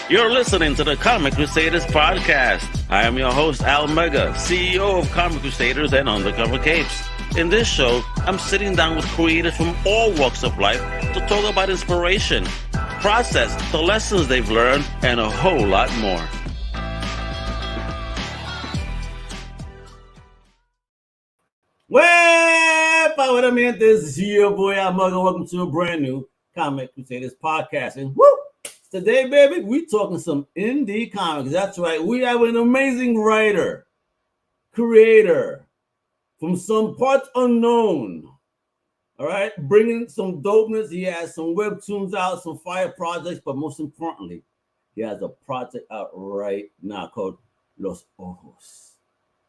You're listening to the Comic Crusaders podcast. I am your host, Al Mega, CEO of Comic Crusaders and Undercover Capes. In this show, I'm sitting down with creators from all walks of life to talk about inspiration, process, the lessons they've learned, and a whole lot more. Well, what I meant, this is your boy Al Mega. Welcome to a brand new Comic Crusaders podcast. And woo! Today, baby, we talking some indie comics. That's right. We have an amazing writer, creator from some parts unknown. All right, bringing some dopeness. He has some webtoons out, some fire projects, but most importantly, he has a project out right now called Los Ojos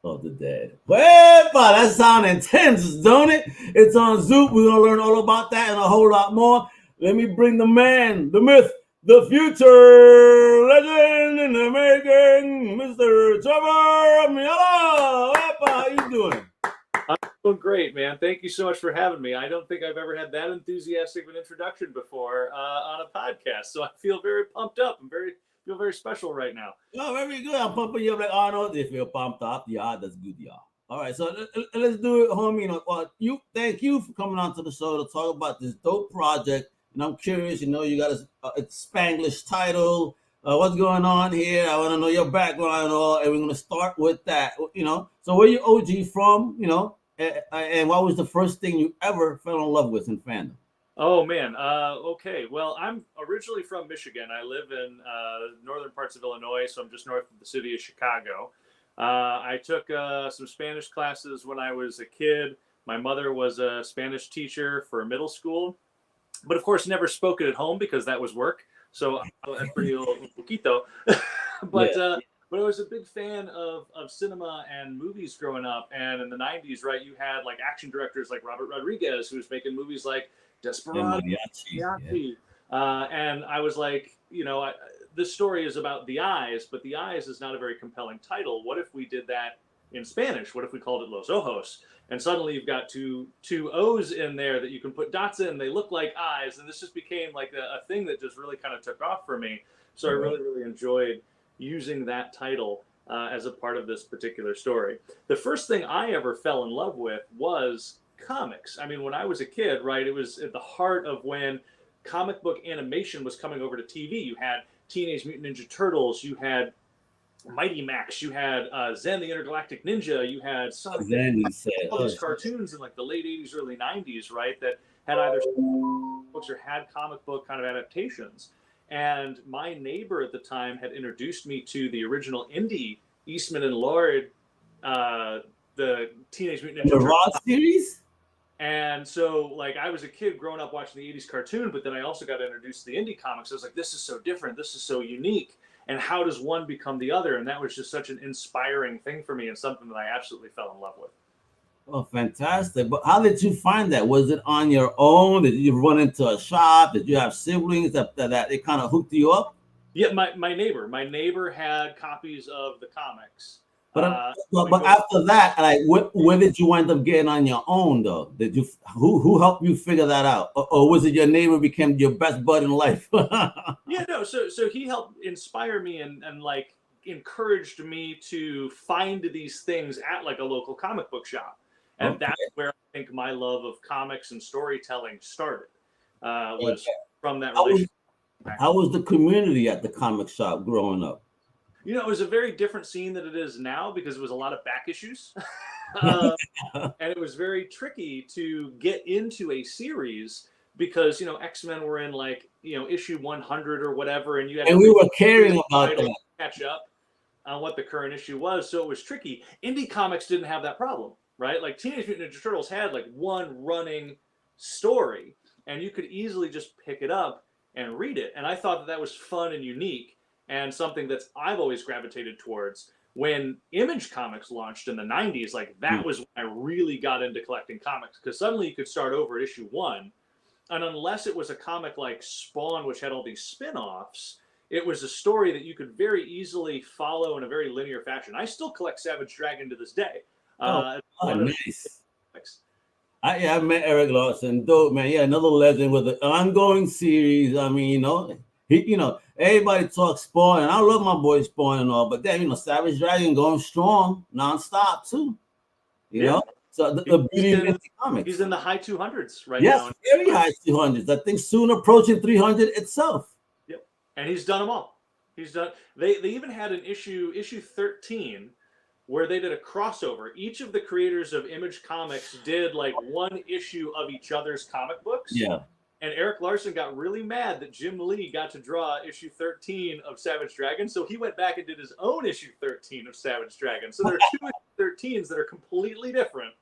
of the Dead. Well, that sounds intense, don't it? It's on Zoop. We're gonna learn all about that and a whole lot more. Let me bring the man, the myth, the future legend in the making, Mr. Trevor Mueller. How you doing? I'm doing great, man. Thank you so much for having me. I don't think I've ever had that enthusiastic of an introduction before on a podcast, so I feel very pumped up. Feel very special right now. Oh, very good. I'm pumping you up like Arnold. If you're pumped up, yeah, that's good, y'all. All right, so let's do it, homie. Thank you for coming on to the show to talk about this dope project. And I'm curious, you got a Spanglish title. What's going on here? I want to know your background and all, and we're going to start with that. So where you OG from, and what was the first thing you ever fell in love with in fandom? Oh, man. Okay. Well, I'm originally from Michigan. I live in northern parts of Illinois, so I'm just north of the city of Chicago. I took some Spanish classes when I was a kid. My mother was a Spanish teacher for middle school, but of course never spoke it at home because that was work. So that's pretty poquito. But I was a big fan of cinema and movies growing up. And in the 90s, right, you had like action directors like Robert Rodriguez, who was making movies like Desperado. And I was like, this story is about the eyes, but the eyes is not a very compelling title. What if we did that in Spanish? What if we called it Los Ojos? And suddenly you've got two O's in there that you can put dots in. They look like eyes. And this just became like a thing that just really kind of took off for me. So I really, really enjoyed using that title as a part of this particular story. The first thing I ever fell in love with was comics. I mean, when I was a kid, right, it was at the heart of when comic book animation was coming over to TV. You had Teenage Mutant Ninja Turtles, you had Mighty Max, you had Zen the Intergalactic Ninja, you had all those cartoons in like the late 80s, early 90s, right, that had either books or had comic book kind of adaptations. And my neighbor at the time had introduced me to the original indie Eastman and Lord, the Teenage Mutant Ninja Turtles. The Raw series? And so, like, I was a kid growing up watching the 80s cartoon, but then I also got introduced to the indie comics. I was like, this is so different. This is so unique. And how does one become the other? And that was just such an inspiring thing for me and something that I absolutely fell in love with. Oh, fantastic. But how did you find that? Was it on your own? Did you run into a shop? Did you have siblings that it kind of hooked you up? Yeah, my neighbor had copies of the comics. But after that, like, when did you wind up getting on your own, though? Did you who helped you figure that out, or was it your neighbor became your best bud in life? Yeah, no. So he helped inspire me and like encouraged me to find these things at like a local comic book shop, and that's where I think my love of comics and storytelling started. Was from that relationship. How was the community at the comic shop growing up? It was a very different scene than it is now because it was a lot of back issues. And it was very tricky to get into a series because, X-Men were in like, issue 100 or whatever. And we were caring about that. Catch up on what the current issue was. So it was tricky. Indie comics didn't have that problem, right? Like Teenage Mutant Ninja Turtles had like one running story and you could easily just pick it up and read it. And I thought that was fun and unique. And something that I've always gravitated towards. When Image Comics launched in the 90s, like that was when I really got into collecting comics because suddenly you could start over at issue 1. And unless it was a comic like Spawn, which had all these spin-offs, it was a story that you could very easily follow in a very linear fashion. I still collect Savage Dragon to this day. Nice. I met Eric Larson. Dope, man. Yeah, another legend with an ongoing series. I mean, Everybody talks Spawn, and I love my boy Spawn and all, but then Savage Dragon going strong nonstop too. You know, so the beauty of comics. He's in the high 200s right now. now. Yes, very high 200s. I think soon approaching 300 itself. Yep, and he's done them all. He's done. They even had an issue 13, where they did a crossover. Each of the creators of Image Comics did like one issue of each other's comic books. Yeah. And Eric Larson got really mad that Jim Lee got to draw issue 13 of Savage Dragon, so he went back and did his own issue 13 of Savage Dragon. So there are 2 13s that are completely different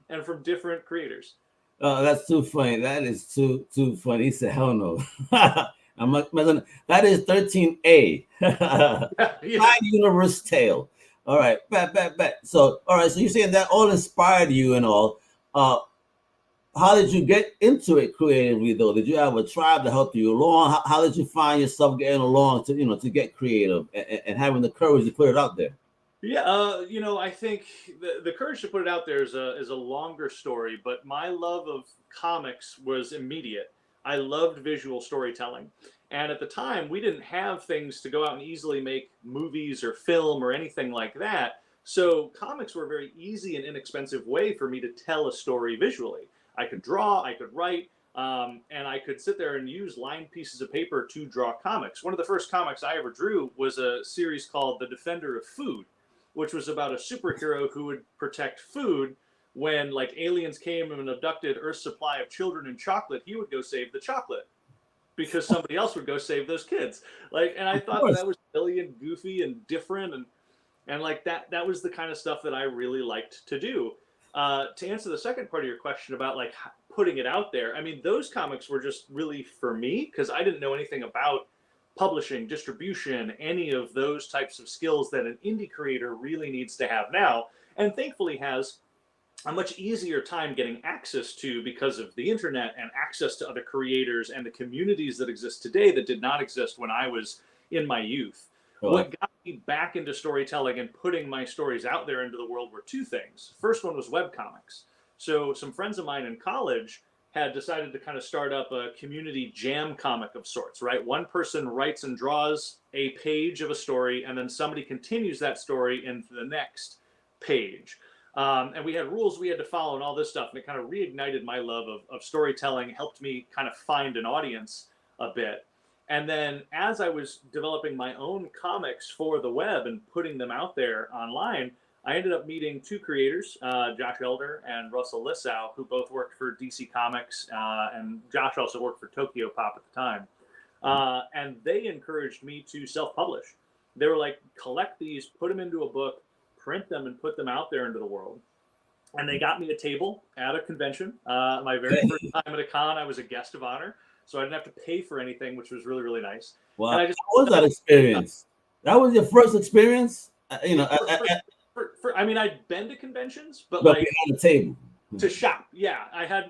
and from different creators. Oh, that's too funny. That is too funny. He said, "Hell no." That is 13A. Side Universe Tale. All right, bet. So, all right. So you're saying that all inspired you and all. How did you get into it creatively, though? Did you have a tribe to help you along? How did you find yourself getting along to get creative and having the courage to put it out there? Yeah, I think the courage to put it out there is a longer story, but my love of comics was immediate. I loved visual storytelling. And at the time, we didn't have things to go out and easily make movies or film or anything like that. So comics were a very easy and inexpensive way for me to tell a story visually. I could draw, I could write, and I could sit there and use lined pieces of paper to draw comics. One of the first comics I ever drew was a series called The Defender of Food, which was about a superhero who would protect food. When like aliens came and abducted Earth's supply of children and chocolate, he would go save the chocolate because somebody else would go save those kids. And I thought that was silly and goofy and different, and like that was the kind of stuff that I really liked to do. To answer the second part of your question about like putting it out there, I mean, those comics were just really for me because I didn't know anything about publishing, distribution, any of those types of skills that an indie creator really needs to have now, and thankfully has a much easier time getting access to because of the internet and access to other creators and the communities that exist today that did not exist when I was in my youth. Oh. What got me back into storytelling and putting my stories out there into the world were 2 things. First one was webcomics. So some friends of mine in college had decided to kind of start up a community jam comic of sorts, right? One person writes and draws a page of a story, and then somebody continues that story into the next page. And we had rules we had to follow and all this stuff, and it kind of reignited my love of storytelling, helped me kind of find an audience a bit. And then as I was developing my own comics for the web and putting them out there online, I ended up meeting 2 creators, Josh Elder and Russell Lissau, who both worked for DC Comics, and Josh also worked for Tokyo Pop at the time. And they encouraged me to self-publish. They were like, collect these, put them into a book, print them, and put them out there into the world. And they got me a table at a convention. My very first time at a con, I was a guest of honor. So I didn't have to pay for anything, which was really, really nice. Wow. How was that experience? That was your first experience? I mean, I'd been to conventions, but like behind the table. To shop. Yeah.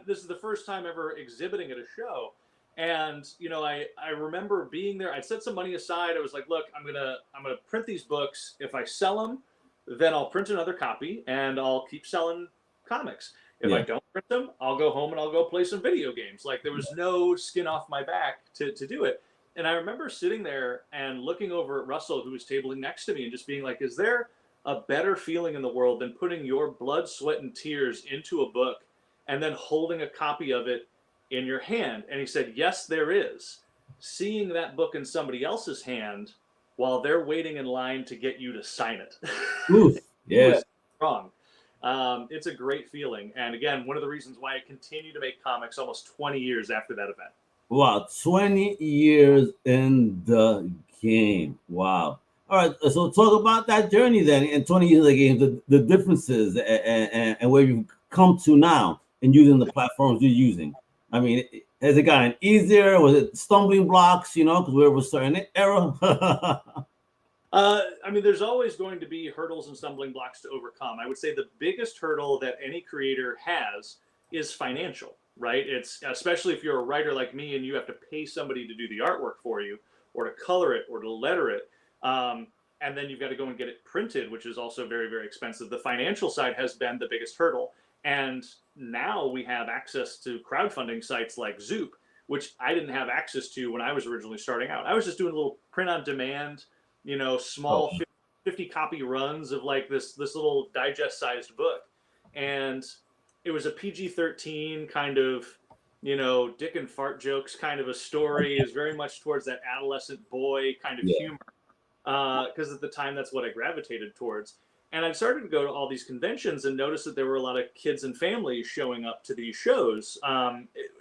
This is the first time ever exhibiting at a show. And, I remember being there. I'd set some money aside. I was like, look, I'm gonna print these books. If I sell them, then I'll print another copy and I'll keep selling comics. If I don't print them, I'll go home and I'll go play some video games. Like there was no skin off my back to do it. And I remember sitting there and looking over at Russell, who was tabling next to me, and just being like, is there a better feeling in the world than putting your blood, sweat, and tears into a book and then holding a copy of it in your hand? And he said, yes, there is. Seeing that book in somebody else's hand while they're waiting in line to get you to sign it. Ooh, yeah. Wrong. It's a great feeling. And again, one of the reasons why I continue to make comics almost 20 years after that event. Wow, 20 years in the game. Wow. All right, so talk about that journey then in 20 years of the game, the differences and where you've come to now in using the platforms you're using. I mean, has it gotten easier? Was it stumbling blocks, because we're a certain era? I mean, there's always going to be hurdles and stumbling blocks to overcome. I would say the biggest hurdle that any creator has is financial, right? It's especially if you're a writer like me and you have to pay somebody to do the artwork for you or to color it or to letter it. And then you've got to go and get it printed, which is also very, very expensive. The financial side has been the biggest hurdle. And now we have access to crowdfunding sites like Zoop, which I didn't have access to when I was originally starting out. I was just doing little print on demand, small 50 copy runs of like this little digest sized book. And it was a PG-13 kind of, dick and fart jokes kind of a story. Is very much towards that adolescent boy kind of humor. Because at the time, that's what I gravitated towards. And I started to go to all these conventions and noticed that there were a lot of kids and families showing up to these shows.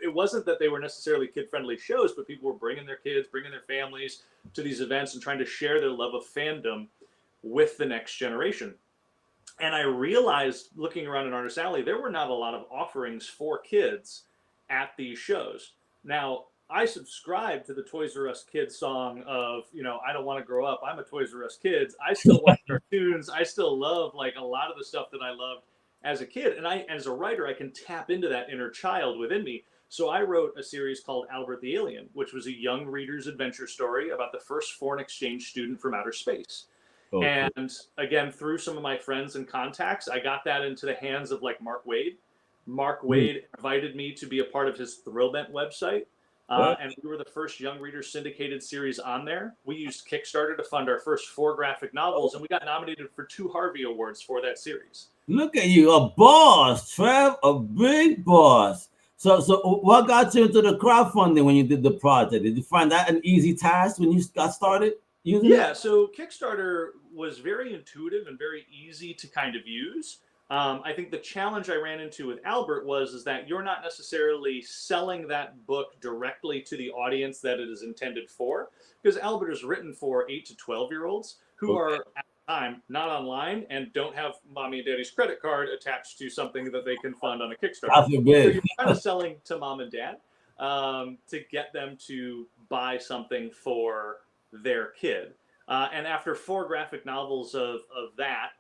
It wasn't that they were necessarily kid-friendly shows, but people were bringing their kids, bringing their families to these events and trying to share their love of fandom with the next generation. And I realized, looking around in Artist Alley, there were not a lot of offerings for kids at these shows. Now, I subscribe to the Toys R Us Kids song of, I don't want to grow up. I'm a Toys R Us Kids. I still watch cartoons. I still love like a lot of the stuff that I loved as a kid. And as a writer, I can tap into that inner child within me. So I wrote a series called Albert the Alien, which was a young reader's adventure story about the first foreign exchange student from outer space. Oh, and cool. Again, through some of my friends and contacts, I got that into the hands of like Mark Waid. Mark Waid invited me to be a part of his Thrillbent website. And we were the first Young Readers syndicated series on there. We used Kickstarter to fund our first 4 graphic novels, and we got nominated for 2 Harvey Awards for that series. Look at you, a boss, Trev, a big boss. So what got you into the crowdfunding when you did the project? Did you find that an easy task when you got started using it? Yeah, so Kickstarter was very intuitive and very easy to kind of use. I think the challenge I ran into with Albert is that you're not necessarily selling that book directly to the audience that it is intended for, because Albert is written for 8 to 12-year-olds who are at the time not online and don't have mommy and daddy's credit card attached to something that they can fund on a Kickstarter. So you're kind of selling to mom and dad to get them to buy something for their kid. And after 4 graphic novels of that,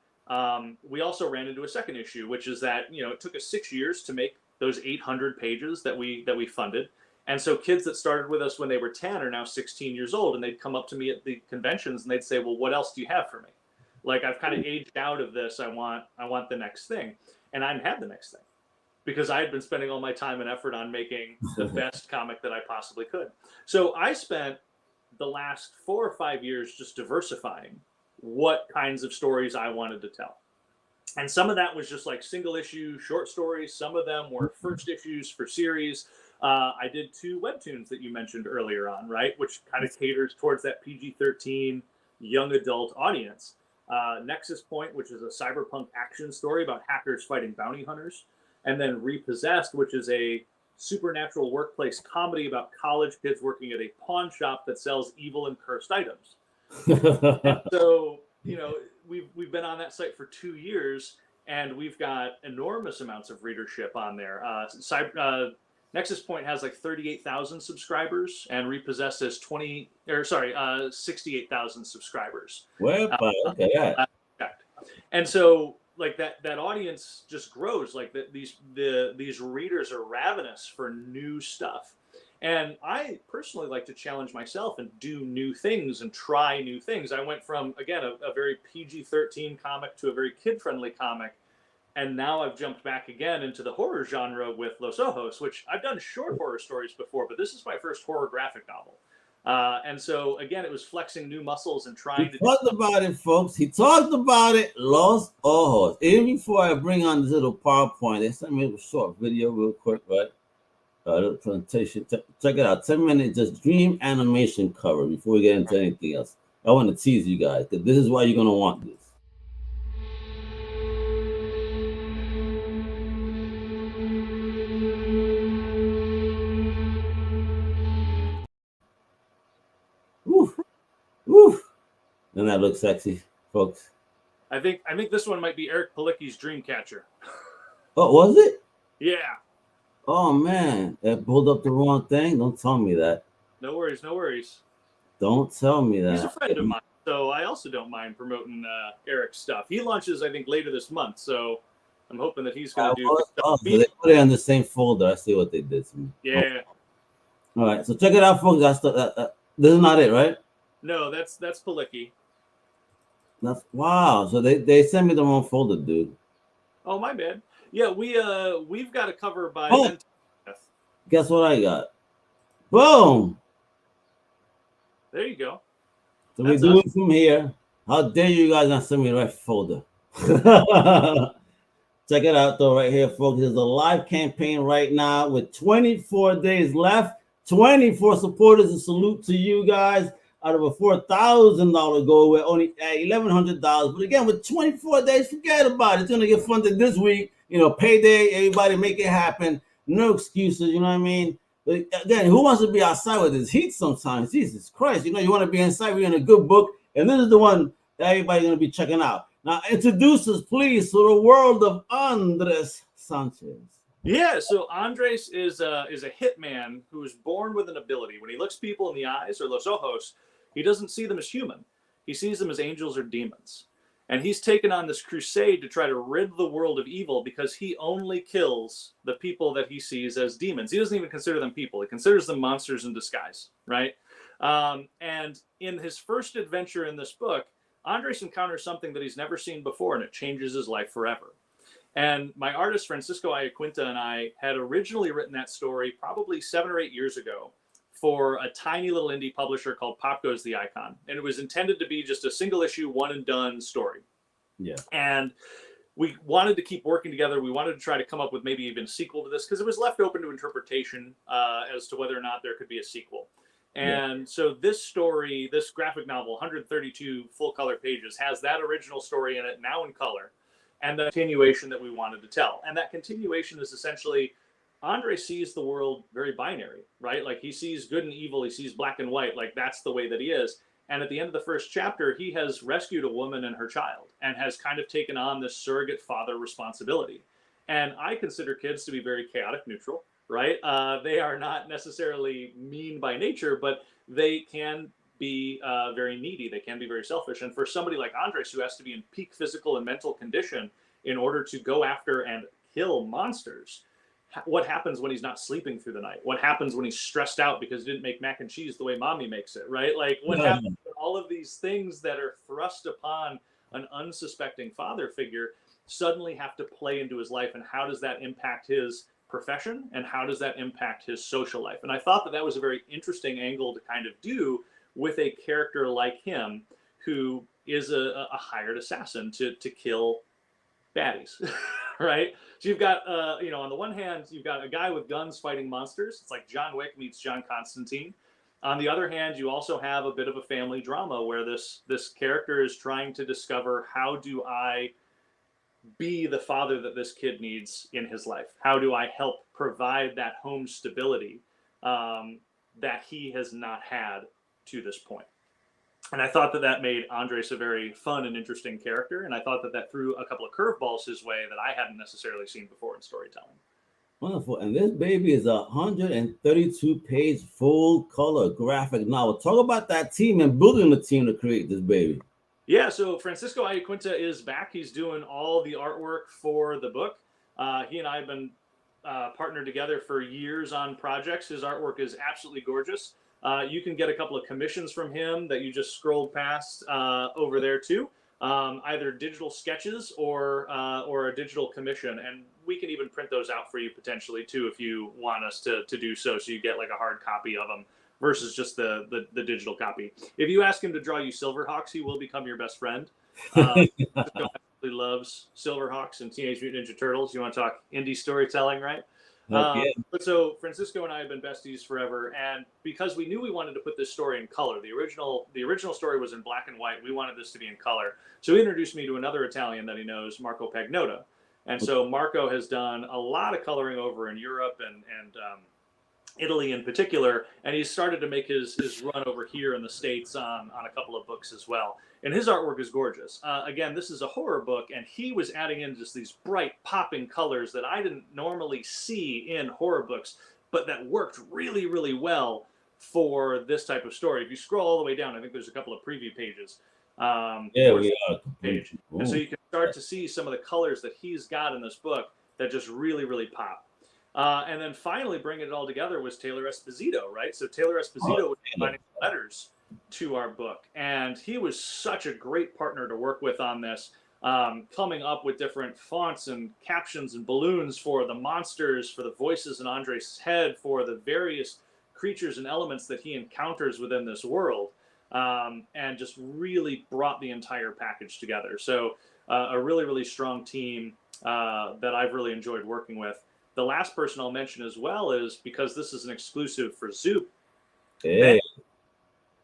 we also ran into a second issue, which is that, it took us 6 years to make those 800 pages that we funded. And so kids that started with us when they were 10 are now 16 years old, and they'd come up to me at the conventions and they'd say, well, what else do you have for me? Like, I've kind of aged out of this. I want the next thing. And I didn't have the next thing because I had been spending all my time and effort on making the best comic that I possibly could. So I spent the last 4 or 5 years just diversifying what kinds of stories I wanted to tell. And some of that was just like single issue short stories. Some of them were first issues for series. I did 2 webtoons that you mentioned earlier on, right? Which kind of caters towards that PG-13 young adult audience. Nexus Point, which is a cyberpunk action story about hackers fighting bounty hunters. And then Repossessed, which is a supernatural workplace comedy about college kids working at a pawn shop that sells evil and cursed items. And so, we've been on that site for 2 years, and we've got enormous amounts of readership on there. Nexus Point has like 38,000 subscribers, and Repossessed has 68,000 subscribers. Well, okay. And so, like that audience just grows. Like these readers are ravenous for new stuff. And I personally like to challenge myself and do new things and try new things. I went from, again, a very PG-13 comic to a very kid-friendly comic. And now I've jumped back again into the horror genre with Los Ojos, which I've done short horror stories before, but this is my first horror graphic novel. And so, again, it was flexing new muscles and trying to... He talked about it, folks. He talked about it, Los Ojos. Even before I bring on this little PowerPoint, they sent me a short video real quick, right? Little presentation. Check it out. 10-minute just dream animation cover before we get into anything else. I want to tease you guys because this is why you're going to want this. Woof. Woof. Doesn't that look sexy, folks? I think this one might be Eric Palicki's Dreamcatcher. Oh, was it? Yeah. Oh, man. I pulled up the wrong thing. Don't tell me that. No worries. Don't tell me that. He's a friend of mine, so I also don't mind promoting Eric's stuff. He launches, I think, later this month, so I'm hoping that he's going to do stuff. So they put it on the same folder. I see what they did to me. Yeah. Oh. All right, so check it out, folks. This is not it, right? No, that's Palicki. Wow. So they sent me the wrong folder, dude. Oh, my bad. Yeah, we've got a cover by... Oh, guess what I got? Boom. There you go. So we do it from here. How dare you guys not send me the right folder? Check it out though, right here, folks. There's a live campaign right now with 24 days left. 24 supporters. A salute to you guys. Out of a $4,000 goal, we're only at $1,100. But again, with 24 days, forget about it. It's gonna get funded this week. You know, payday. Everybody make it happen. No excuses. You know what I mean? But again, who wants to be outside with this heat sometimes? Jesus Christ! You know, you want to be inside. We're in a good book, and this is the one that everybody's gonna be checking out. Now, introduce us, please, to the world of Andres Sanchez. Yeah, so Andres is a hitman who is born with an ability. When he looks people in the eyes, or los ojos, he doesn't see them as human. He sees them as angels or demons. And he's taken on this crusade to try to rid the world of evil because he only kills the people that he sees as demons. He doesn't even consider them people. He considers them monsters in disguise, right? And in his first adventure in this book, Andres encounters something that he's never seen before, and it changes his life forever. And my artist, Francisco Ayacuinta, and I had originally written that story probably 7 or 8 years ago for a tiny little indie publisher called Pop Goes the Icon. And it was intended to be just a single issue, one and done story. Yeah. And we wanted to keep working together. We wanted to try to come up with maybe even a sequel to this because it was left open to interpretation as to whether or not there could be a sequel. And so this story, this graphic novel, 132 full color pages, has that original story in it now in color and the continuation that we wanted to tell. And that continuation is essentially Andre sees the world very binary, right? Like he sees good and evil. He sees black and white. Like that's the way that he is. And at the end of the first chapter, he has rescued a woman and her child and has kind of taken on this surrogate father responsibility. And I consider kids to be very chaotic neutral. Right? They are not necessarily mean by nature, but they can be very needy. They can be very selfish. And for somebody like Andres, who has to be in peak physical and mental condition in order to go after and kill monsters, what happens when he's not sleeping through the night? What happens when he's stressed out because he didn't make mac and cheese the way mommy makes it, right? Like what happens when all of these things that are thrust upon an unsuspecting father figure suddenly have to play into his life, and how does that impact his profession and how does that impact his social life? And I thought that that was a very interesting angle to kind of do with a character like him who is a hired assassin to kill baddies, right? So you've got, on the one hand, you've got a guy with guns fighting monsters. It's like John Wick meets John Constantine. On the other hand, you also have a bit of a family drama where this character is trying to discover, how do I be the father that this kid needs in his life? How do I help provide that home stability that he has not had to this point? And I thought that that made Andres a very fun and interesting character. And I thought that that threw a couple of curveballs his way that I hadn't necessarily seen before in storytelling. Wonderful. And this baby is a 132-page full color graphic novel. Talk about that team and building the team to create this baby. Yeah, so Francisco Ayacuinta is back. He's doing all the artwork for the book. He and I have been partnered together for years on projects. His artwork is absolutely gorgeous. You can get a couple of commissions from him that you just scrolled past over there too. Either digital sketches or a digital commission. And we can even print those out for you potentially too if you want us to do so. So you get like a hard copy of them versus just the digital copy. If you ask him to draw you Silverhawks, he will become your best friend. He loves Silverhawks and Teenage Mutant Ninja Turtles. You want to talk indie storytelling, right? But so Francisco and I have been besties forever, and because we knew we wanted to put this story in color, the original story was in black and white. We wanted this to be in color, so he introduced me to another Italian that he knows, Marco Pagnota, and so Marco has done a lot of coloring over in Europe and Italy in particular, and he's started to make his run over here in the States on a couple of books as well. And his artwork is gorgeous. Again, this is a horror book, and he was adding in just these bright, popping colors that I didn't normally see in horror books, but that worked really, really well for this type of story. If you scroll all the way down, I think there's a couple of preview pages. Page. And so you can start to see some of the colors that he's got in this book that just really, really pop. And then finally bringing it all together was Taylor Esposito, right? So Taylor Esposito was providing letters to our book, and he was such a great partner to work with on this, coming up with different fonts and captions and balloons for the monsters, for the voices in Andres' head, for the various creatures and elements that he encounters within this world, and just really brought the entire package together. So a really, really strong team that I've really enjoyed working with. The last person I'll mention as well is, because this is an exclusive for Zoop, Ben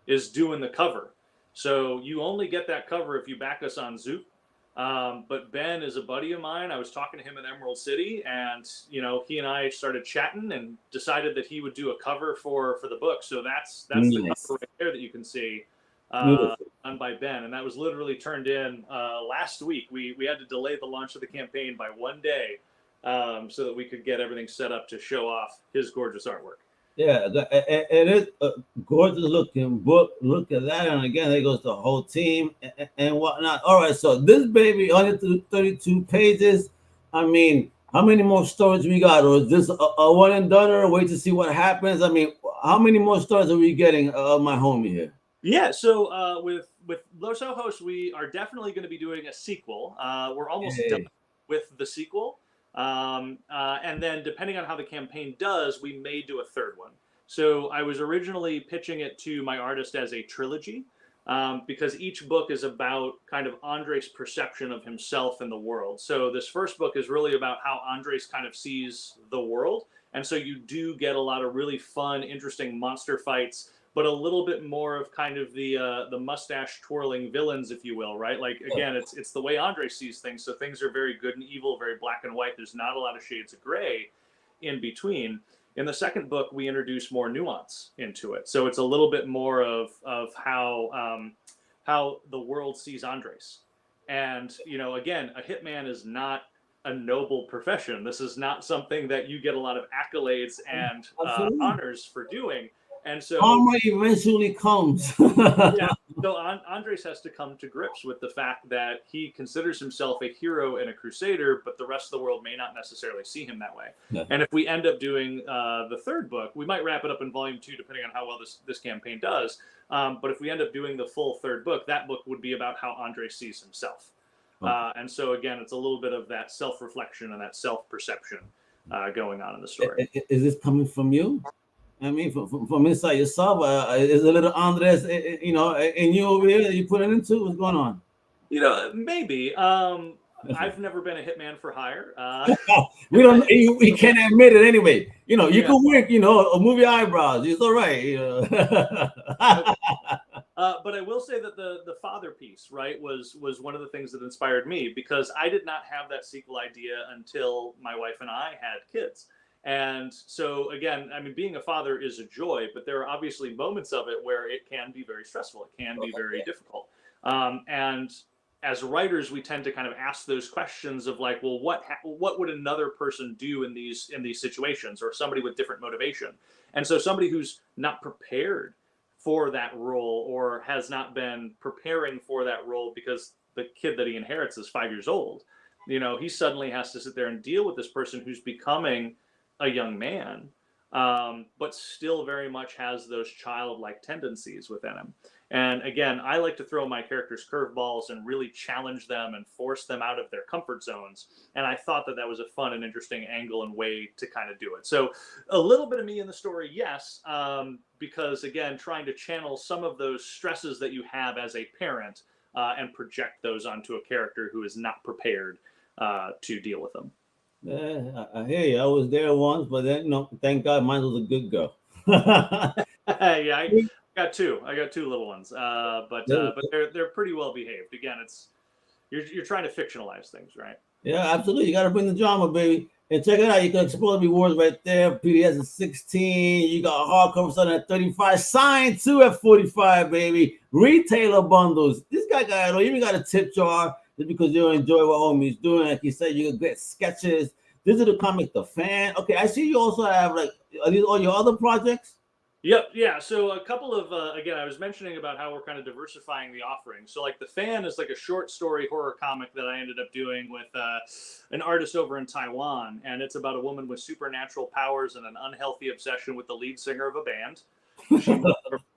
is doing the cover. So you only get that cover if you back us on Zoop. But Ben is a buddy of mine. I was talking to him in Emerald City, and he and I started chatting and decided that he would do a cover for the book. So that's nice. The cover right there that you can see, done by Ben, and that was literally turned in last week. We had to delay the launch of the campaign by one day, so that we could get everything set up to show off his gorgeous artwork. Yeah, and it's a gorgeous looking book. Look at that, and again, there goes the whole team and whatnot. All right, so this baby, 132 pages. I mean, how many more stories we got, or is this a one and done, or wait to see what happens? I mean, how many more stories are we getting of my homie here? Yeah, so with Los Ojos, we are definitely going to be doing a sequel. We're almost done with the sequel. And then depending on how the campaign does, we may do a third one. So I was originally pitching it to my artist as a trilogy, because each book is about kind of Andres' perception of himself and the world. So this first book is really about how Andres kind of sees the world. And so you do get a lot of really fun, interesting monster fights, but a little bit more of kind of the mustache twirling villains, if you will, right? Like, again, it's the way Andre sees things. So things are very good and evil, very black and white. There's not a lot of shades of gray in between. In the second book, we introduce more nuance into it. So it's a little bit more of how the world sees Andres. And, again, a hitman is not a noble profession. This is not something that you get a lot of accolades and honors for doing. And so karma eventually comes. Yeah. So Andres has to come to grips with the fact that he considers himself a hero and a crusader, but the rest of the world may not necessarily see him that way. Yeah. And if we end up doing the third book, we might wrap it up in volume 2, depending on how well this campaign does. But if we end up doing the full third book, that book would be about how Andres sees himself. And so again, it's a little bit of that self-reflection and that self-perception going on in the story. Is this coming from you? I mean, from inside yourself, is a little Andres, and you over here that you put it into? What's going on? Maybe. I've never been a hitman for hire. We can't admit it anyway. You can wink, move your eyebrows. It's all right. But I will say that the father piece, right, was one of the things that inspired me, because I did not have that sequel idea until my wife and I had kids. And so, again, I mean, being a father is a joy, but there are obviously moments of it where it can be very stressful. It can be very difficult. And as writers, we tend to kind of ask those questions of like, well, what would another person do in these situations, or somebody with different motivation? And so somebody who's not prepared for that role, or has not been preparing for that role because the kid that he inherits is 5 years old, he suddenly has to sit there and deal with this person who's becoming a young man, but still very much has those childlike tendencies within him. And again, I like to throw my characters curveballs and really challenge them and force them out of their comfort zones. And I thought that was a fun and interesting angle and way to kind of do it. So a little bit of me in the story, yes, because again, trying to channel some of those stresses that you have as a parent and project those onto a character who is not prepared to deal with them. Yeah, I hear you. I was there once, but then thank God mine was a good girl. Yeah, I got two. I got two little ones, but they're pretty well behaved. Again, you're trying to fictionalize things, right? Yeah, absolutely. You got to bring the drama, baby. And check it out. You can explore the rewards right there. PDS at 16. You got hardcover starting at 35. Signed too at 45, baby. Retailer bundles. This guy got it. Even got a tip jar. Just because you enjoy what homie's doing. Like you said, you can get sketches. This is the comic The Fan. Okay, I see you also have, like, are these all your other projects? Yep, yeah. So a couple of, again, I was mentioning about how we're kind of diversifying the offering. So like The Fan is like a short story horror comic that I ended up doing with an artist over in Taiwan. And it's about a woman with supernatural powers and an unhealthy obsession with the lead singer of a band. She will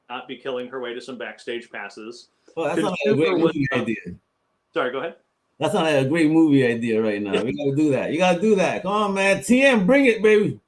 not be killing her way to some backstage passes. Oh, that's not a great movie idea. Sorry, go ahead. That's not a great movie idea right now. We got to do that. You got to do that. Come on, man. TM, bring it, baby.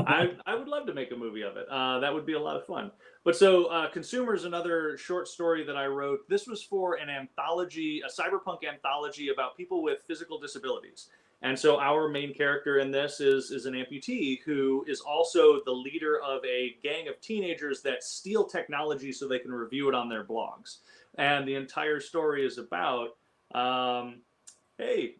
I would love to make a movie of it. That would be a lot of fun. But so, Consumers, another short story that I wrote. This was for an anthology, a cyberpunk anthology about people with physical disabilities. And so our main character in this is an amputee who is also the leader of a gang of teenagers that steal technology so they can review it on their blogs. And the entire story is about, hey,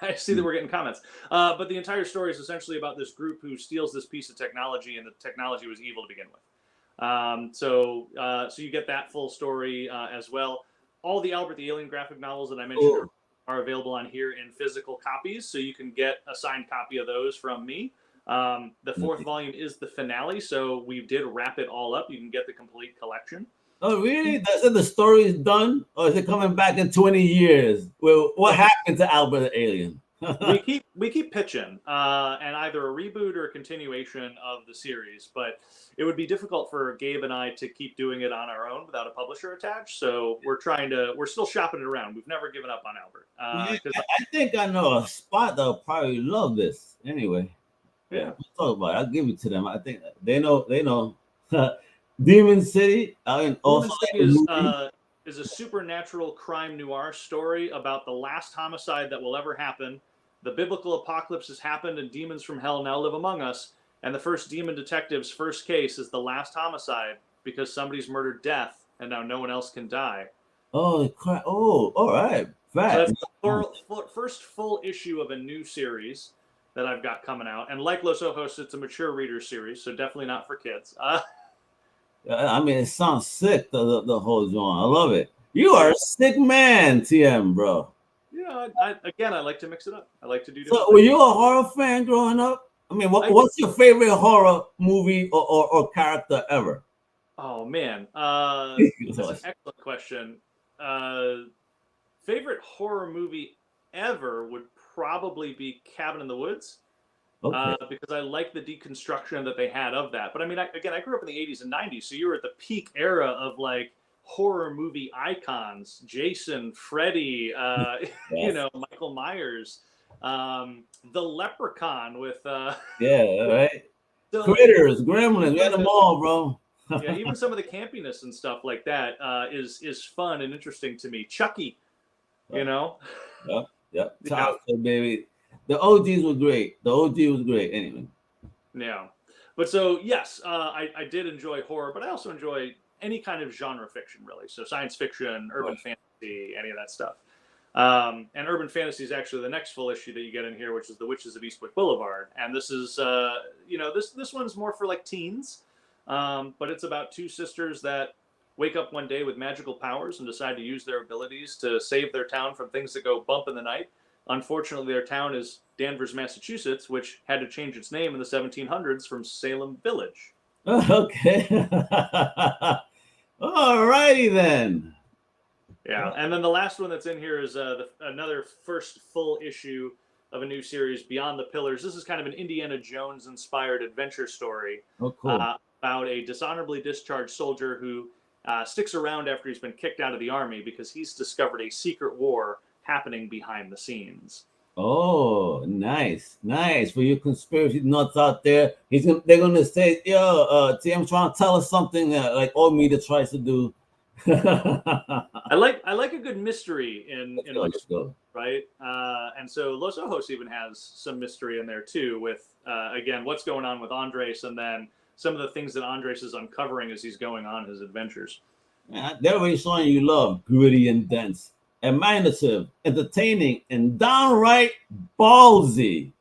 I see that we're getting comments. But the entire story is essentially about this group who steals this piece of technology, and the technology was evil to begin with. So you get that full story as well. All the Albert the Alien graphic novels that I mentioned are available on here in physical copies, so you can get a signed copy of those from me. The fourth volume is the finale, so we did wrap it all up. You can get the complete collection. Oh, really? That's it, the story is done? Or is it coming back in 20 years? Well, what happened to Albert the Alien? we keep pitching and either a reboot or a continuation of the series, but it would be difficult for Gabe and I to keep doing it on our own without a publisher attached. So we're still shopping it around. We've never given up on Albert. I think I know a spot that'll probably love this. Anyway, yeah, we'll talk about it. I'll give it to them. I think they know. Demon City. Demon City is a supernatural crime noir story about the last homicide that will ever happen. The biblical apocalypse has happened and demons from hell now live among us. And the first demon detective's first case is the last homicide because somebody's murdered death and now no one else can die. Oh, crap. Oh, all right. So that's the first full issue of a new series that I've got coming out. And like Los Ojos, it's a mature reader series, so definitely not for kids. I mean, it sounds sick, the whole genre. I love it. You are a sick man, TM, bro. Yeah, I like to mix it up. I like to do So, were you a horror fan growing up? I mean, what's your favorite horror movie or character ever? Oh, man. That's an excellent question. Favorite horror movie ever would probably be Cabin in the Woods. Okay. Because I like the deconstruction that they had of that. But I mean, I grew up in the 80s and 90s, so you were at the peak era of like horror movie icons: Jason, Freddy, yes. Michael Myers, the Leprechaun with yeah, right. Critters, Gremlins, we had them all, bro. Yeah, even some of the campiness and stuff like that is fun and interesting to me. Chucky, Yep. Childhood, baby. The OGs were great. Anyway. Yeah. But so, yes, I did enjoy horror, but I also enjoy any kind of genre fiction, really. So science fiction, urban fantasy, any of that stuff. And urban fantasy is actually the next full issue that you get in here, which is The Witches of Eastwick Boulevard. And this is, this one's more for like teens. But it's about two sisters that wake up one day with magical powers and decide to use their abilities to save their town from things that go bump in the night. Unfortunately, their town is Danvers, Massachusetts, which had to change its name in the 1700s from Salem Village. Okay. All righty then. Yeah, and then the last one that's in here is another first full issue of a new series, Beyond the Pillars. This is kind of an Indiana Jones-inspired adventure story about a dishonorably discharged soldier who sticks around after he's been kicked out of the army because he's discovered a secret war happening behind the scenes. Oh, nice. For you conspiracy nuts out there, they're gonna say, "Yo, TM's trying to tell us something like all media tries to do." I like a good mystery in let's go. Right? And so Los Ojos even has some mystery in there too, with again what's going on with Andres, and then some of the things that Andres is uncovering as he's going on his adventures. Yeah, they're already showing you love, gritty and dense, imaginative, entertaining, and downright ballsy.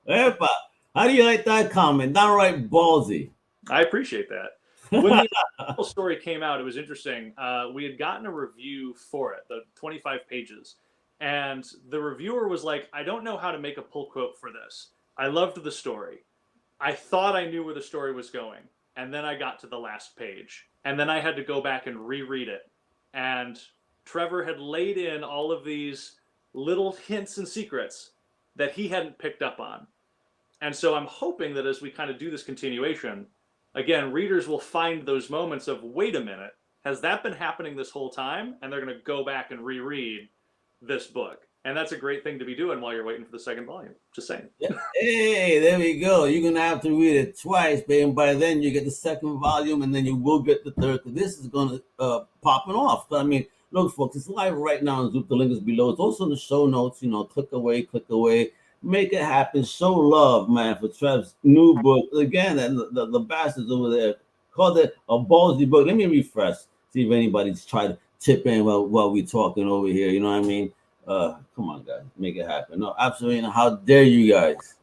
Epa, how do you like that comment? Downright ballsy. I appreciate that. When the story came out, it was interesting. We had gotten a review for it, the 25 pages, and the reviewer was like, "I don't know how to make a pull quote for this. I loved the story. I thought I knew where the story was going, and then I got to the last page, and then I had to go back and reread it, and Trevor had laid in all of these little hints and secrets that he hadn't picked up on. And so I'm hoping that as we kind of do this continuation, again, readers will find those moments of, wait a minute, has that been happening this whole time?" And they're going to go back and reread this book. And that's a great thing to be doing while you're waiting for the second volume. Just saying. Hey, there we go. You're gonna have to read it twice, baby. And by then you get the second volume, and then you will get the third. This is gonna popping off. I mean, look, folks, it's live right now on Zoop. The link is below. It's also in the show notes. You know, click away, make it happen. Show love, man, for Trev's new book again. And the bastards over there called it a ballsy book. Let me refresh. See if anybody's tried to chip in while we talking over here. You know what I mean? Come on, guys, make it happen. No, absolutely not. How dare you guys?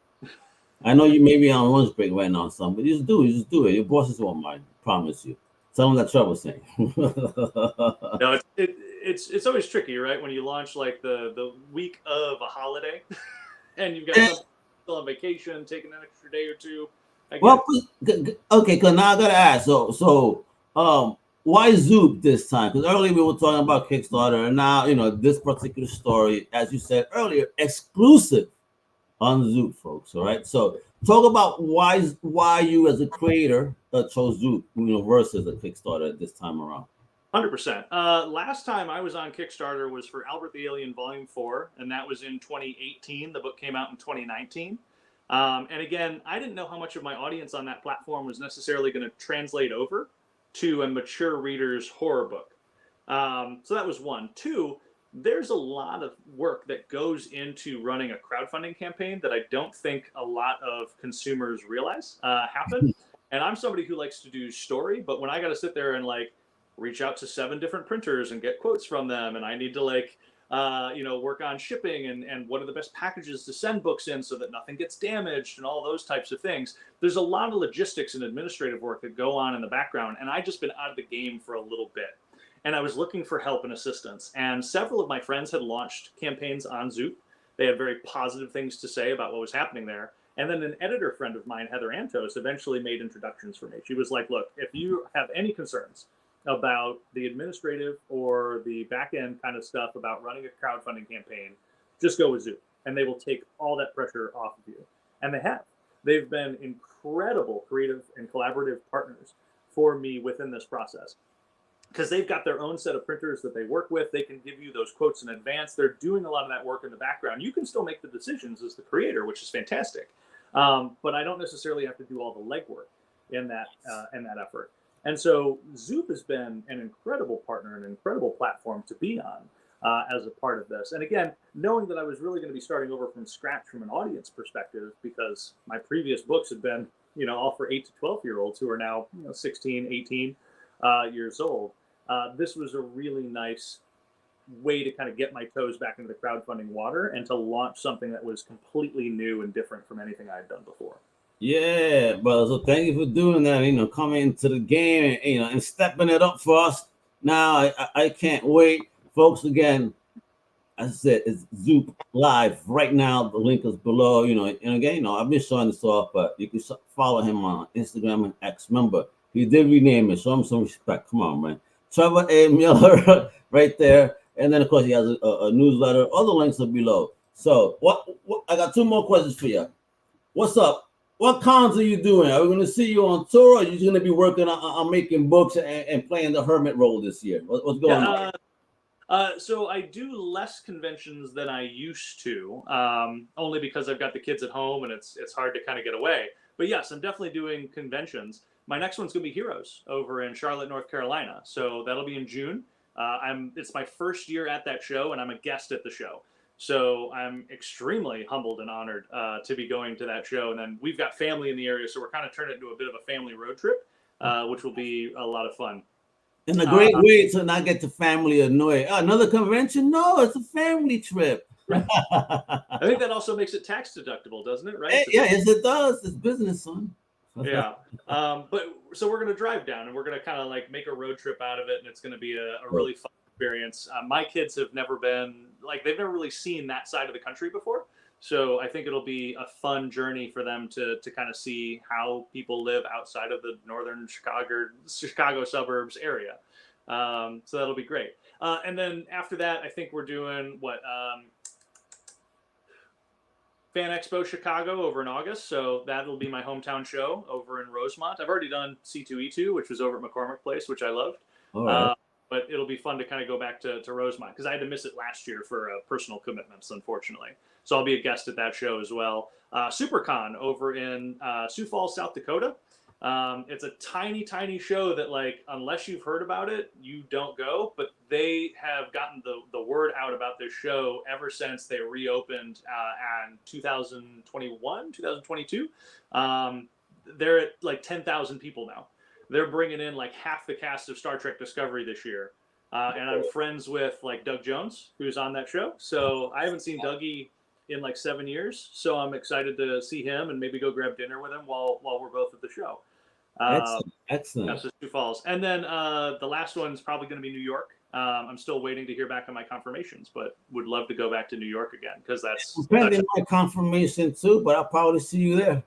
I know you may be on lunch break right now, son, but you just do it. Your bosses won't mind. Promise you. Tell them that Trevor's saying. No, it's always tricky, right? When you launch like the week of a holiday, and you've got some still on vacation, taking an extra day or two. Well, okay, because now I gotta ask. So, why Zoop this time? Because earlier we were talking about Kickstarter, and now this particular story, as you said earlier, exclusive on Zoop, folks. All right. So talk about why you as a creator chose Zoop, versus a Kickstarter this time around. 100%. Last time I was on Kickstarter was for Albert the Alien Volume 4, and that was in 2018. The book came out in 2019. And again, I didn't know how much of my audience on that platform was necessarily going to translate over to a mature reader's horror book. So that was one. Two, there's a lot of work that goes into running a crowdfunding campaign that I don't think a lot of consumers realize happen. And I'm somebody who likes to do story, but when I got to sit there and reach out to 7 different printers and get quotes from them, and I need to work on shipping and what are the best packages to send books in so that nothing gets damaged and all those types of things. There's a lot of logistics and administrative work that go on in the background, and I just been out of the game for a little bit. And I was looking for help and assistance. And several of my friends had launched campaigns on Zoop. They had very positive things to say about what was happening there. And then an editor friend of mine, Heather Antos, eventually made introductions for me. She was like, look, if you have any concerns about the administrative or the back end kind of stuff about running a crowdfunding campaign, just go with Zoop, and they will take all that pressure off of you. And they have. They've been incredible creative and collaborative partners for me within this process, because they've got their own set of printers that they work with. They can give you those quotes in advance. They're doing a lot of that work in the background. You can still make the decisions as the creator, which is fantastic. But I don't necessarily have to do all the legwork in that effort. And so Zoop has been an incredible partner, an incredible platform to be on as a part of this. And again, knowing that I was really going to be starting over from scratch from an audience perspective, because my previous books had been, all for 8 to 12-year-olds who are now 16, 18 years old. This was a really nice way to kind of get my toes back into the crowdfunding water and to launch something that was completely new and different from anything I had done before. Yeah, brother. So thank you for doing that. Coming into the game and stepping it up for us. Now I can't wait, folks. Again, as I said, it's Zoop live right now. The link is below. And again, I've been showing this off, but you can follow him on Instagram and X. Remember, he did rename it. Show him some respect. Come on, man. Trevor A. Mueller, right there. And then of course he has a newsletter. All the links are below. So what? I got 2 more questions for you. What's up? What cons are you doing? Are we going to see you on tour, or are you going to be working on making books and playing the hermit role this year? What's going on? So I do less conventions than I used to, only because I've got the kids at home and it's hard to kind of get away. But yes, I'm definitely doing conventions. My next one's going to be Heroes over in Charlotte, North Carolina. So that'll be in June. It's my first year at that show, and I'm a guest at the show. So I'm extremely humbled and honored to be going to that show. And then we've got family in the area, so we're kind of turning it into a bit of a family road trip, which will be a lot of fun. And a great way to not get the family annoyed. Another convention? No, it's a family trip. I think that also makes it tax deductible, doesn't it? Right? Yes, it does. It's business, son. Yeah. But so we're going to drive down and we're going to kind of make a road trip out of it. And it's going to be a really fun experience. My kids have never been they've never really seen that side of the country before. So I think it'll be a fun journey for them to kind of see how people live outside of the northern Chicago suburbs area. So that'll be great. And then after that, I think we're doing Fan Expo Chicago over in August. So that'll be my hometown show over in Rosemont. I've already done C2E2, which was over at McCormick Place, which I loved. All right. but it'll be fun to kind of go back to Rosemont because I had to miss it last year for personal commitments, unfortunately. So I'll be a guest at that show as well. SuperCon over in Sioux Falls, South Dakota. It's a tiny show that, like, unless you've heard about it, you don't go. But they have gotten the word out about this show ever since they reopened in 2021, 2022. They're at like 10,000 people now. They're bringing in like half the cast of Star Trek Discovery this year. And I'm friends with like Doug Jones, who's on that show. So I haven't seen Dougie in like 7 years. So I'm excited to see him and maybe go grab dinner with him while we're both at the show. Excellent. That's just Sioux Falls. And then the last one's probably going to be New York. I'm still waiting to hear back on my confirmations, but would love to go back to New York again because that's pending my confirmation too. But I'll probably see you there.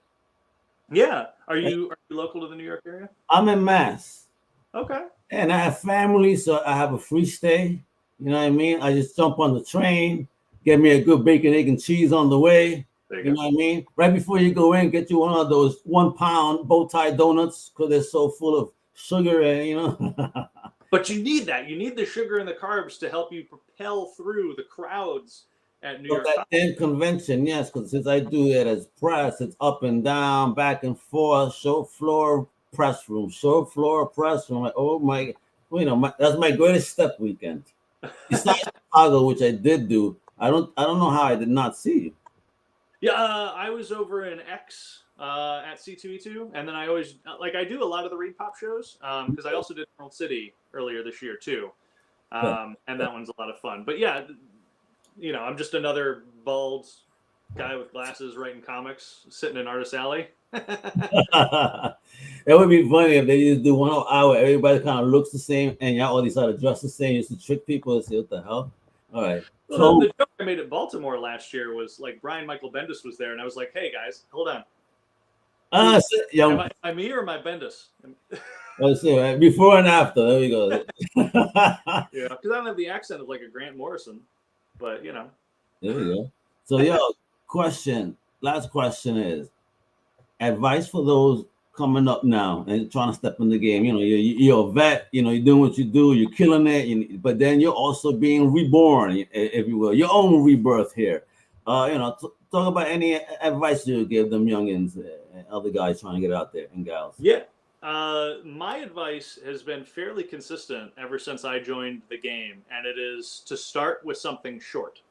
Yeah. Are you local to the New York area? I'm in Mass. Okay. And I have family, so I have a free stay. You know what I mean? I just jump on the train, get me a good bacon, egg, and cheese on the way. You know what I mean? Right before you go in, get you one of those 1 pound bow tie donuts because they're so full of sugar and, you know. But you need that. You need the sugar and the carbs to help you propel through the crowds at New York. That damn convention, yes, because since I do it as press, it's up and down, back and forth, show floor, press room, show floor, press room. Like, oh my, you know, that's my greatest step weekend. Besides Chicago, which I did do, I don't know how I did not see you. Yeah, I was over in X at C2E2, and then I always I do a lot of the Reed Pop shows because I also did Emerald City earlier this year too, and that one's a lot of fun. But yeah, you know, I'm just another bald guy with glasses writing comics, sitting in Artist Alley. That would be funny if they just do 1 hour where everybody kind of looks the same and y'all all decide to dress the same just to trick people and say, what the hell? All right. Well, the joke I made at Baltimore last year was like Brian Michael Bendis was there, and I was like, hey guys, hold on. Am I me or am I Bendis? Let's see, right? Before and after. There we go. Yeah, because I don't have the accent of like a Grant Morrison, but you know. There we go. So, last question is advice for those coming up now and trying to step in the game. You know, you're a vet, you know, you're doing what you do, you're killing it, but then you're also being reborn, if you will, your own rebirth here. You know, talk about any advice you would give them youngins and other guys trying to get out there and gals. Yeah. My advice has been fairly consistent ever since I joined the game, and it is to start with something short.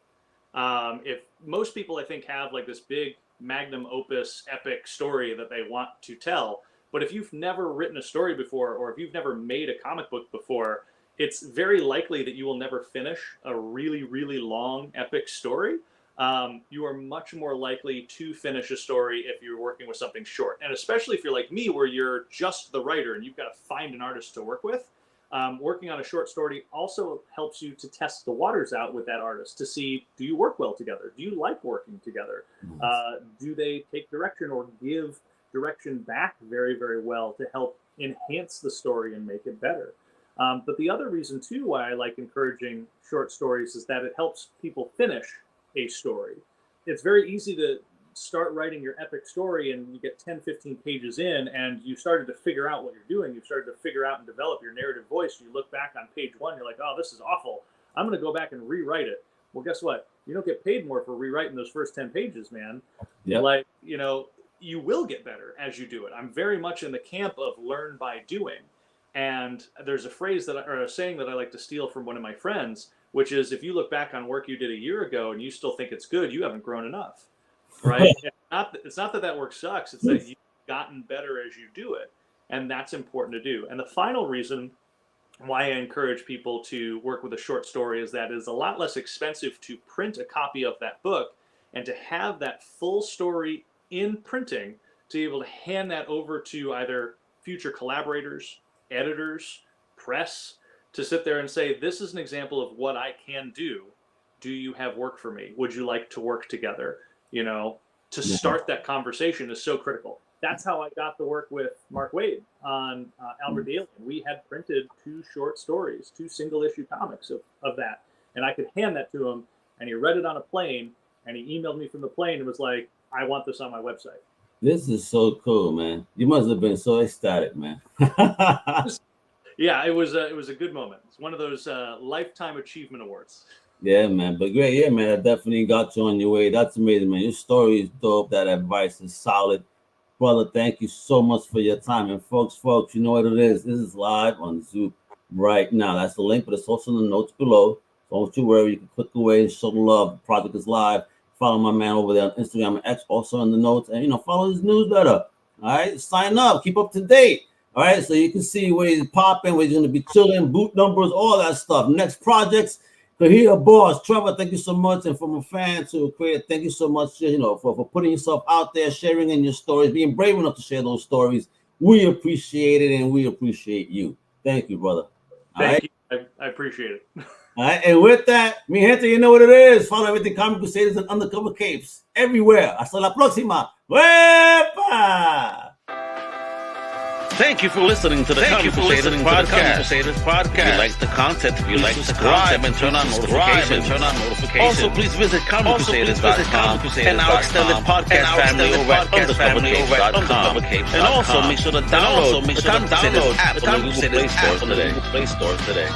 If most people, I think, have like this big magnum opus epic story that they want to tell, but if you've never written a story before, or if you've never made a comic book before, it's very likely that you will never finish a really, really long epic story. You are much more likely to finish a story if you're working with something short. And especially if you're like me, where you're just the writer and you've got to find an artist to work with. Working on a short story also helps you to test the waters out with that artist to see, do you work well together? Do you like working together? Do they take direction or give direction back very, very well to help enhance the story and make it better? But the other reason too why I like encouraging short stories is that it helps people finish a story. It's very easy to start writing your epic story and you get 10, 15 pages in and you started to figure out what you're doing. You've started to figure out and develop your narrative voice. You look back on page 1, you're like, oh, this is awful. I'm going to go back and rewrite it. Well, guess what? You don't get paid more for rewriting those first 10 pages, man. Yep. Like, you know, you will get better as you do it. I'm very much in the camp of learn by doing. And there's a phrase or a saying that I like to steal from one of my friends, which is, if you look back on work you did a year ago and you still think it's good, you haven't grown enough. Right? It's not that work sucks. It's that you've gotten better as you do it. And that's important to do. And the final reason why I encourage people to work with a short story is that it's a lot less expensive to print a copy of that book and to have that full story in printing to be able to hand that over to either future collaborators, editors, press, to sit there and say, this is an example of what I can do. Do you have work for me? Would you like to work together? You know, to start that conversation is so critical. That's how I got to work with Mark Waid on Albert the Alien. We had printed 2 short stories, 2 single-issue comics of that. And I could hand that to him, and he read it on a plane, and he emailed me from the plane and was like, I want this on my website. This is so cool, man. You must have been so ecstatic, man. Yeah, it was a good moment. It's one of those lifetime achievement awards. Yeah, man. But great, yeah, man. I definitely got you on your way. That's amazing, man. Your story is dope. That advice is solid. Brother, thank you so much for your time. And folks, you know what it is. This is live on Zoop right now. That's the link, but it's also in the notes below. So don't you worry, you can click away and show the love. The project is live. Follow my man over there on Instagram and X, also in the notes. And, follow his newsletter. All right, sign up. Keep up to date. All right, so you can see where he's popping, where he's going to be chilling, boot numbers, all that stuff. Next projects. Kahia Boss, Trevor, thank you so much. And from a fan to a creator, thank you so much, for putting yourself out there, sharing in your stories, being brave enough to share those stories. We appreciate it, and we appreciate you. Thank you, brother. Thank you. I appreciate it. All right, and with that, mi gente, you know what it is. Follow everything Comic Crusaders and Undercover Capes everywhere. Hasta la próxima. ¡Wepa! Thank you for listening to the Comic Crusaders podcast. If you like the content, if you like subscribe and turn on notifications. Also, please visit comiccrusaders.shop and our extended podcast family over at undercovercapes.com. And also make sure to download the Comic Crusaders app on the Google Play Store today.